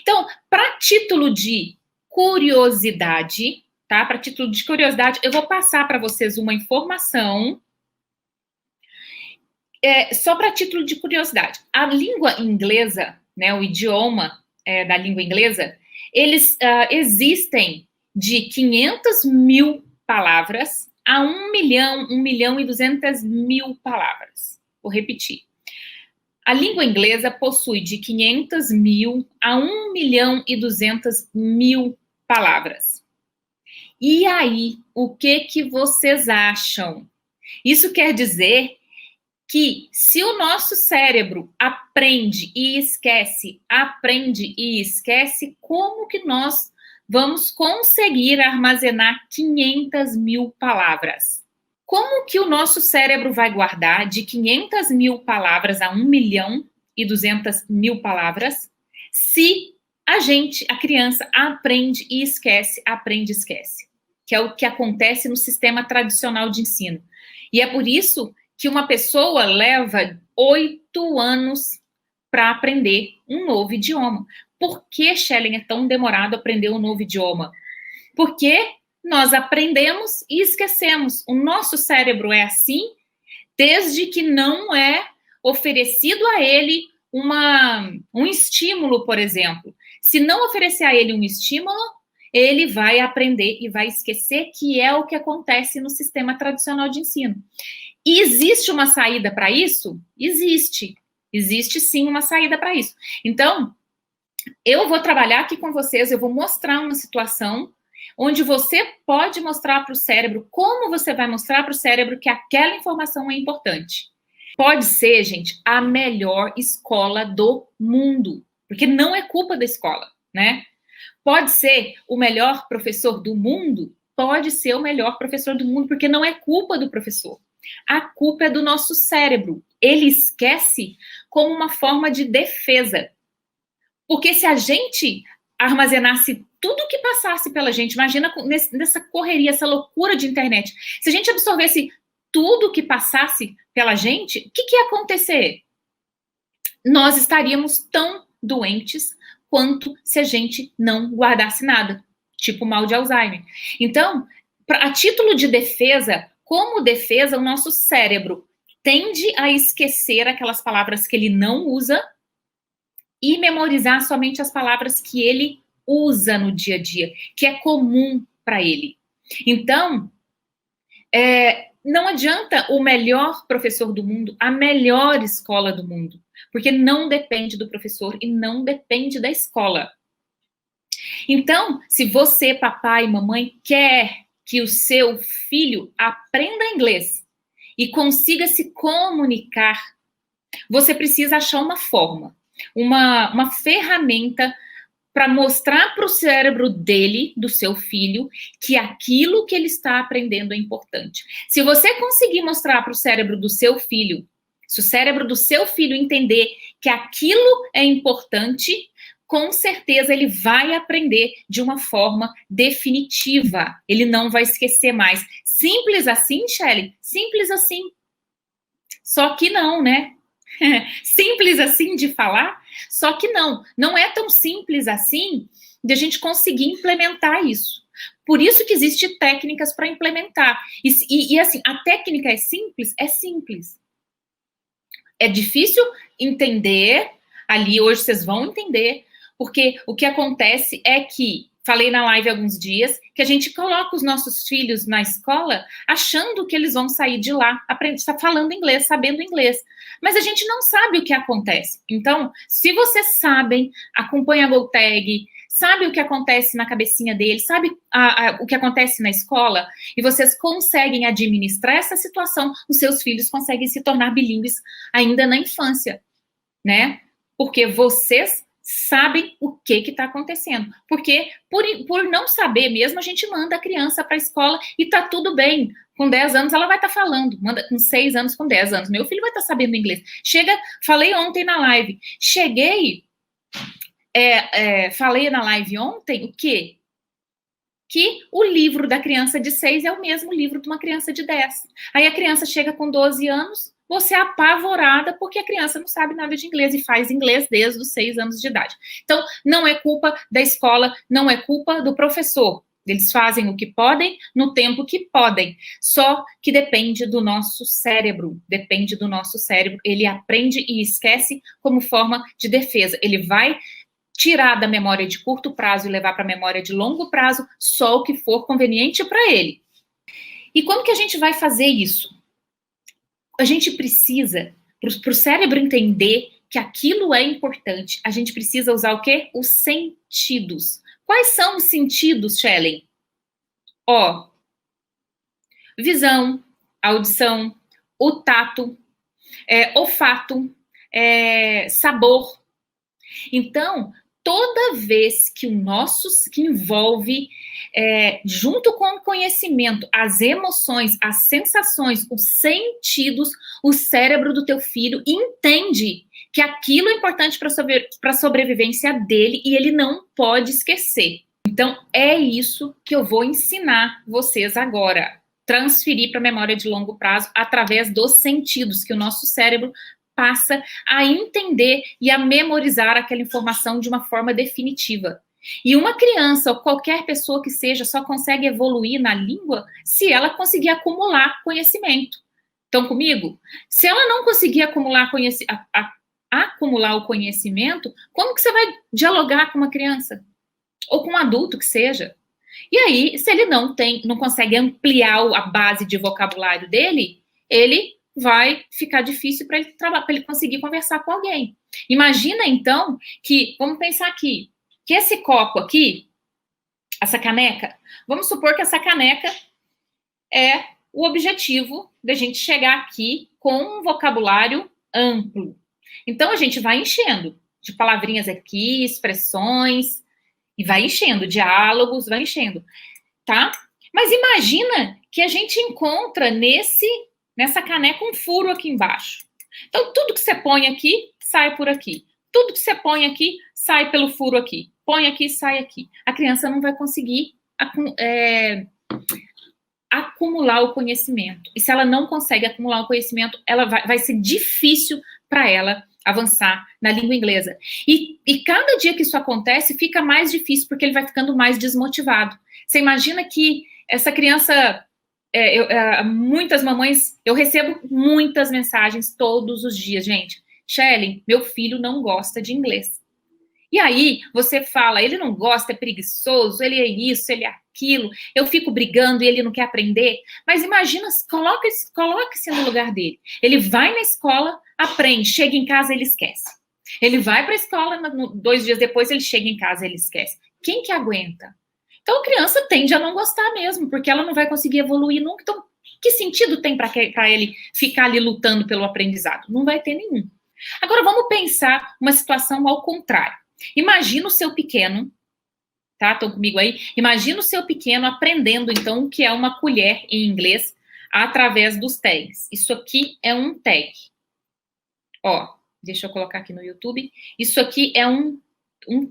Então, para título de curiosidade, tá? Para título de curiosidade, eu vou passar para vocês uma informação, só para título de curiosidade. A língua inglesa, né, o idioma da língua inglesa, eles existem de 500 mil palavras a 1 milhão e 200 mil palavras. Vou repetir. A língua inglesa possui de 500 mil a 1 milhão e 200 mil palavras. E aí, o que vocês acham? Isso quer dizer que se o nosso cérebro aprende e esquece, como que nós vamos conseguir armazenar 500 mil palavras? Como que o nosso cérebro vai guardar de 500 mil palavras a 1 milhão e 200 mil palavras se a criança aprende e esquece, que é o que acontece no sistema tradicional de ensino. E é por isso que uma pessoa leva 8 anos para aprender um novo idioma. Por que, Shellen, é tão demorado aprender um novo idioma? Porque nós aprendemos e esquecemos. O nosso cérebro é assim, desde que não é oferecido a ele um estímulo, por exemplo. Se não oferecer a ele um estímulo, ele vai aprender e vai esquecer, que é o que acontece no sistema tradicional de ensino. E existe uma saída para isso? Existe. Existe sim uma saída para isso. Então, eu vou trabalhar aqui com vocês, eu vou mostrar uma situação onde você pode mostrar para o cérebro, como você vai mostrar para o cérebro que aquela informação é importante. Pode ser, gente, a melhor escola do mundo, porque não é culpa da escola, né? Pode ser o melhor professor do mundo, pode ser o melhor professor do mundo, porque não é culpa do professor. A culpa é do nosso cérebro. Ele esquece como uma forma de defesa. Porque se a gente armazenasse tudo que passasse pela gente, imagina nessa correria, essa loucura de internet, se a gente absorvesse tudo que passasse pela gente, o que ia acontecer? Nós estaríamos tão doentes quanto se a gente não guardasse nada, tipo mal de Alzheimer. Então, a título de defesa, como defesa, o nosso cérebro tende a esquecer aquelas palavras que ele não usa e memorizar somente as palavras que ele usa no dia a dia, que é comum para ele. Então, não adianta o melhor professor do mundo, a melhor escola do mundo, porque não depende do professor e não depende da escola. Então, se você, papai e mamãe, quer que o seu filho aprenda inglês e consiga se comunicar, você precisa achar uma forma, uma ferramenta para mostrar para o cérebro dele, do seu filho, que aquilo que ele está aprendendo é importante. Se você conseguir mostrar para o cérebro do seu filho, se o cérebro do seu filho entender que aquilo é importante, com certeza ele vai aprender de uma forma definitiva. Ele não vai esquecer mais. Simples assim, Shelley? Simples assim. Só que não, né? Simples assim de falar? Só que não. Não é tão simples assim de a gente conseguir implementar isso. Por isso que existem técnicas para implementar. E assim, a técnica é simples? É simples. É difícil entender, ali hoje vocês vão entender, porque o que acontece é que, falei na live há alguns dias, que a gente coloca os nossos filhos na escola achando que eles vão sair de lá falando inglês, sabendo inglês. Mas a gente não sabe o que acontece. Então, se vocês sabem, acompanha a GoTag, sabe o que acontece na cabecinha deles, sabe o que acontece na escola, e vocês conseguem administrar essa situação, os seus filhos conseguem se tornar bilíngues ainda na infância, né? Porque vocês sabem o que está acontecendo. Porque, por não saber mesmo, a gente manda a criança para a escola e tá tudo bem. Com 10 anos ela vai estar falando. Manda com 6 anos, com 10 anos. Meu filho vai estar sabendo inglês. Falei ontem na live. Falei na live ontem o quê? Que o livro da criança de 6 é o mesmo livro de uma criança de 10. Aí a criança chega com 12 anos, você é apavorada porque a criança não sabe nada de inglês e faz inglês desde os 6 anos de idade. Então, não é culpa da escola, não é culpa do professor. Eles fazem o que podem, no tempo que podem. Só que depende do nosso cérebro. Depende do nosso cérebro. Ele aprende e esquece como forma de defesa. Ele vai tirar da memória de curto prazo e levar para a memória de longo prazo só o que for conveniente para ele. E como que a gente vai fazer isso? A gente precisa, para o cérebro entender que aquilo é importante, a gente precisa usar o quê? Os sentidos. Quais são os sentidos, Shelley? Ó, visão, audição, o tato, olfato, sabor. Então, toda vez que que envolve, junto com o conhecimento, as emoções, as sensações, os sentidos, o cérebro do teu filho entende que aquilo é importante para a sobrevivência dele e ele não pode esquecer. Então, é isso que eu vou ensinar vocês agora. Transferir para a memória de longo prazo através dos sentidos, que o nosso cérebro passa a entender e a memorizar aquela informação de uma forma definitiva. E uma criança ou qualquer pessoa que seja só consegue evoluir na língua se ela conseguir acumular conhecimento. Estão comigo? Se ela não conseguir acumular o conhecimento, como que você vai dialogar com uma criança? Ou com um adulto que seja? E aí, se ele não consegue ampliar a base de vocabulário dele, ele vai ficar difícil para ele conseguir conversar com alguém. Imagina, então, vamos pensar aqui, que esse copo aqui, essa caneca, vamos supor que essa caneca é o objetivo da gente chegar aqui com um vocabulário amplo. Então, a gente vai enchendo de palavrinhas aqui, expressões, e vai enchendo, diálogos, vai enchendo, tá? Mas imagina que a gente encontra nessa caneca um furo aqui embaixo. Então, tudo que você põe aqui, sai por aqui. Tudo que você põe aqui, sai pelo furo aqui. Põe aqui, sai aqui. A criança não vai conseguir acumular o conhecimento. E se ela não consegue acumular o conhecimento, vai ser difícil para ela avançar na língua inglesa. E cada dia que isso acontece, fica mais difícil, porque ele vai ficando mais desmotivado. Você imagina que essa criança... muitas mamães, eu recebo muitas mensagens todos os dias, gente. Shelley, meu filho não gosta de inglês. E aí, você fala, ele não gosta, é preguiçoso, ele é isso, ele é aquilo, eu fico brigando e ele não quer aprender. Mas imagina, coloque-se no lugar dele. Ele vai na escola, aprende, chega em casa, ele esquece. Ele vai para a escola, 2 dias depois ele chega em casa, ele esquece. Quem que aguenta? Então, a criança tende a não gostar mesmo, porque ela não vai conseguir evoluir nunca. Então, que sentido tem para ele ficar ali lutando pelo aprendizado? Não vai ter nenhum. Agora, vamos pensar uma situação ao contrário. Imagina o seu pequeno, tá? Estão comigo aí? Imagina o seu pequeno aprendendo, então, o que é uma colher em inglês através dos tags. Isso aqui é um tag. Ó, deixa eu colocar aqui no YouTube. Isso aqui é um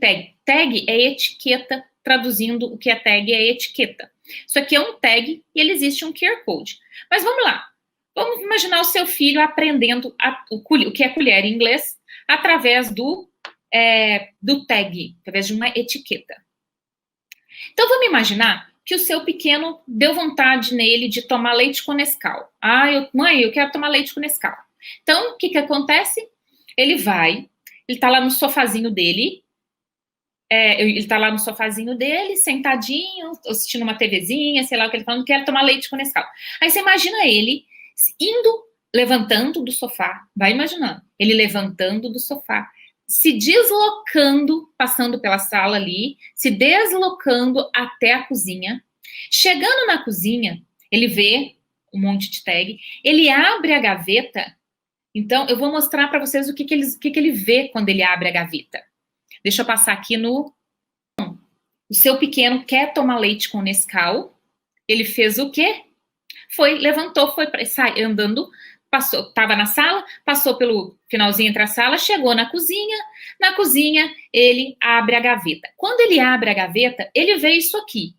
tag. Tag é etiqueta. Traduzindo o que é tag é etiqueta. Isso aqui é um tag e ele existe um QR Code. Mas vamos lá. Vamos imaginar o seu filho aprendendo o que é colher em inglês através do tag, através de uma etiqueta. Então, vamos imaginar que o seu pequeno deu vontade nele de tomar leite com Nescau. Mãe, eu quero tomar leite com Nescau. Então, o que acontece? Ele tá lá no sofazinho dele, ele tá lá no sofazinho dele, sentadinho, assistindo uma TVzinha, sei lá o que ele tá falando, quer tomar leite com Nescau. Aí você imagina ele levantando do sofá, vai imaginando, ele levantando do sofá, se deslocando, passando pela sala ali, se deslocando até a cozinha. Chegando na cozinha, ele vê um monte de tag, ele abre a gaveta. Então, eu vou mostrar para vocês o que ele vê quando ele abre a gaveta. Deixa eu passar aqui no... O seu pequeno quer tomar leite com Nescau. Ele fez o quê? Levantou, sai andando, estava na sala, passou pelo finalzinho entre a sala, chegou na cozinha. Na cozinha, ele abre a gaveta. Quando ele abre a gaveta, ele vê isso aqui.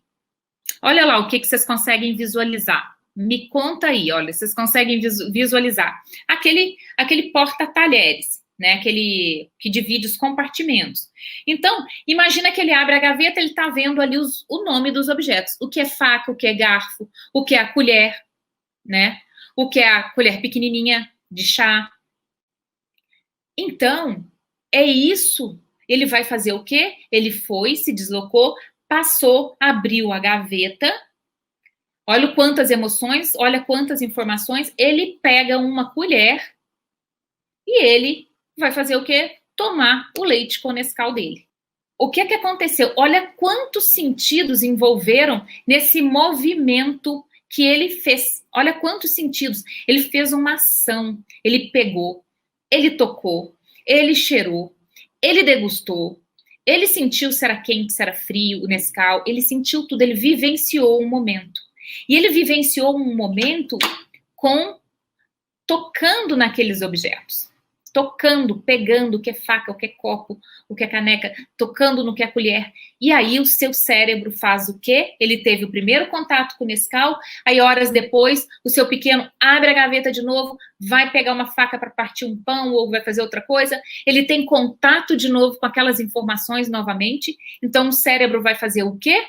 Olha lá o que vocês conseguem visualizar. Me conta aí, olha, vocês conseguem visualizar. Aquele porta-talheres, né? Aquele que divide os compartimentos. Então, imagina que ele abre a gaveta, ele está vendo ali o nome dos objetos. O que é faca, o que é garfo, o que é a colher, né? O que é a colher pequenininha de chá. Então, é isso. Ele vai fazer o quê? Ele foi, se deslocou, passou, abriu a gaveta. Olha quantas emoções, olha quantas informações. Ele pega uma colher e ele vai fazer o quê? Tomar o leite com Nescau dele. O que é que aconteceu? Olha quantos sentidos envolveram nesse movimento que ele fez. Olha quantos sentidos. Ele fez uma ação. Ele pegou, ele tocou, ele cheirou, ele degustou, ele sentiu se era quente, se era frio, o Nescau. Ele sentiu tudo, ele vivenciou um momento. E ele vivenciou um momento tocando naqueles objetos. Tocando, pegando o que é faca, o que é copo, o que é caneca, tocando no que é colher. E aí o seu cérebro faz o quê? Ele teve o primeiro contato com o Nescau, aí horas depois o seu pequeno abre a gaveta de novo, vai pegar uma faca para partir um pão ou vai fazer outra coisa, ele tem contato de novo com aquelas informações novamente, então o cérebro vai fazer o quê?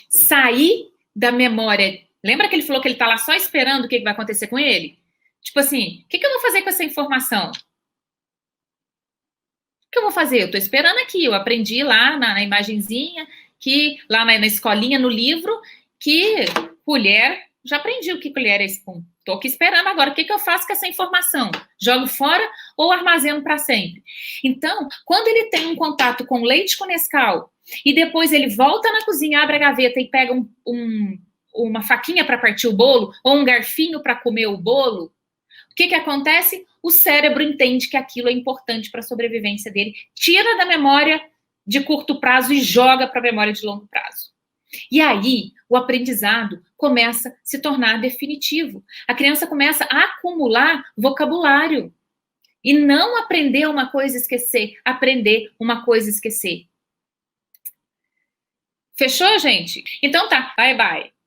Sair da memória. Lembra que ele falou que ele está lá só esperando o que vai acontecer com ele? Tipo assim, o que eu vou fazer com essa informação? O que eu vou fazer? Eu estou esperando aqui, eu aprendi lá na imagenzinha, que lá na escolinha, no livro, que colher, já aprendi o que colher é spoon. Estou aqui esperando agora, o que eu faço com essa informação? Jogo fora ou armazeno para sempre? Então, quando ele tem um contato com leite com Nescau, e depois ele volta na cozinha, abre a gaveta e pega uma faquinha para partir o bolo, ou um garfinho para comer o bolo, o que acontece? O cérebro entende que aquilo é importante para a sobrevivência dele, tira da memória de curto prazo e joga para a memória de longo prazo. E aí, o aprendizado começa a se tornar definitivo. A criança começa a acumular vocabulário. E não aprender uma coisa e esquecer, aprender uma coisa e esquecer. Fechou, gente? Então tá, bye bye.